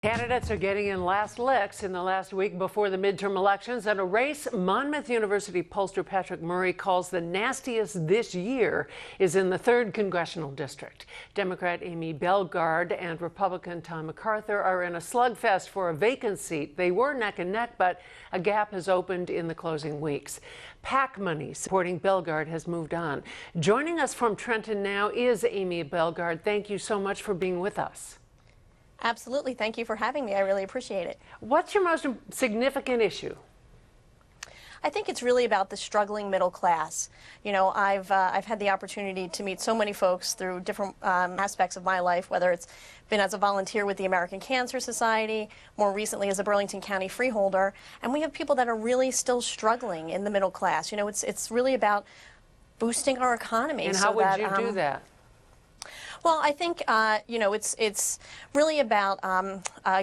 Candidates are getting in last licks in the last week before the midterm elections, and a race Monmouth University pollster Patrick Murray calls the nastiest this year is in the 3rd Congressional District. Democrat Aimee Belgard and Republican Tom MacArthur are in a slugfest for a vacant seat. They were neck and neck, but a gap has opened in the closing weeks. PAC money supporting Belgard has moved on. Joining us from Trenton now is Aimee Belgard. Thank you so much for being with us. Absolutely. Thank you for having me. I really appreciate it. What's your most significant issue? I think it's really about the struggling middle class. You know, I've had the opportunity to meet so many folks through different aspects of my life, whether it's been as a volunteer with the American Cancer Society, more recently as a Burlington County freeholder, and we have people that are really still struggling in the middle class. You know, it's really about boosting our economy. And how would you do that? Well, I think, you know, it's really about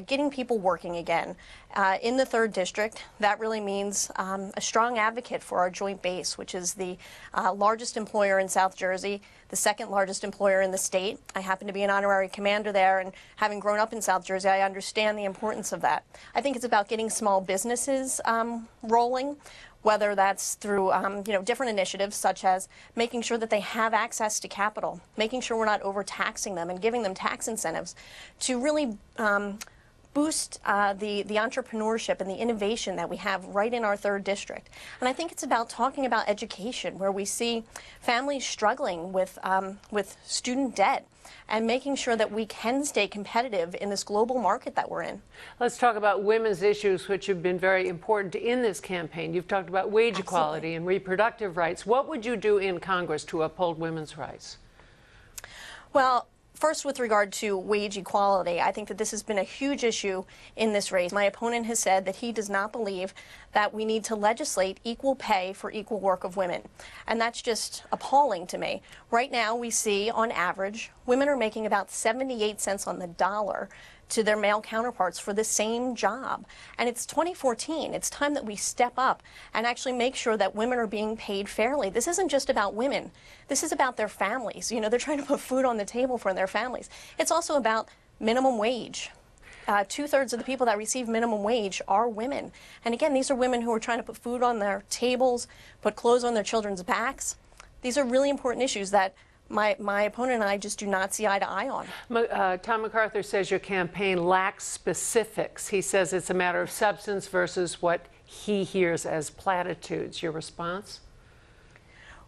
getting people working again. In the 3rd District, that really means a strong advocate for our joint base, which is the largest employer in South Jersey, the 2nd largest employer in the state. I happen to be an honorary commander there, and having grown up in South Jersey, I understand the importance of that. I think it's about getting small businesses rolling, whether that's through you know, different initiatives such as making sure that they have access to capital, making sure we're not overtaxing them and giving them tax incentives to really boost the entrepreneurship and the innovation that we have right in our 3rd District. And I think it's about talking about education, where we see families struggling with student debt, and making sure that we can stay competitive in this global market that we're in. Let's talk about women's issues, which have been very important in this campaign. You've talked about wage equality and reproductive rights. What would you do in Congress to uphold women's rights? Well, first, with regard to wage equality, I think that this has been a huge issue in this race. My opponent has said that he does not believe that we need to legislate equal pay for equal work of women. And that's just appalling to me. Right now, we see, on average, women are making about 78 cents on the dollar to their male counterparts for the same job. And it's 2014. It's time that we step up and actually make sure that women are being paid fairly. This isn't just about women. This is about their families. You know, they're trying to put food on the table for their families. It's also about minimum wage. 2/3 of the people that receive minimum wage are women. And again, these are women who are trying to put food on their tables, put clothes on their children's backs. These are really important issues that my opponent and I just do not see eye to eye on. Tom MacArthur says your campaign lacks specifics. He says it's a matter of substance versus what he hears as platitudes. Your response?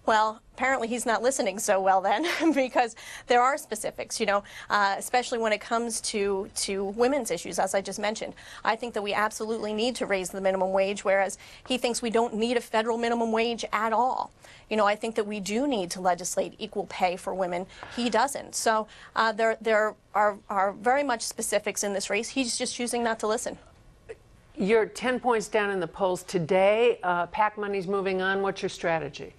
Well, apparently he's not listening so well then, because there are specifics, you know, especially when it comes to women's issues, as I just mentioned. I think that we absolutely need to raise the minimum wage, whereas he thinks we don't need a federal minimum wage at all. You know, I think that we do need to legislate equal pay for women. He doesn't. So there are very much specifics in this race. He's just choosing not to listen. You're 10 points down in the polls today. PAC money's moving on. What's your strategy?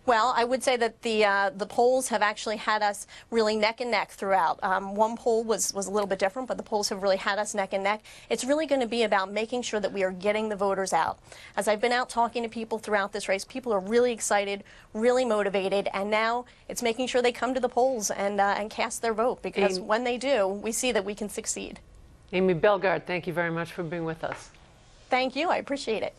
Well, I would say that the polls have actually had us really neck and neck throughout. One poll was a little bit different, but the polls have really had us neck and neck. It's really going to be about making sure that we are getting the voters out. As I've been out talking to people throughout this race, people are really excited, really motivated, and now it's making sure they come to the polls and cast their vote, because when they do, we see that we can succeed. Aimee Belgard, thank you very much for being with us. Thank you. I appreciate it.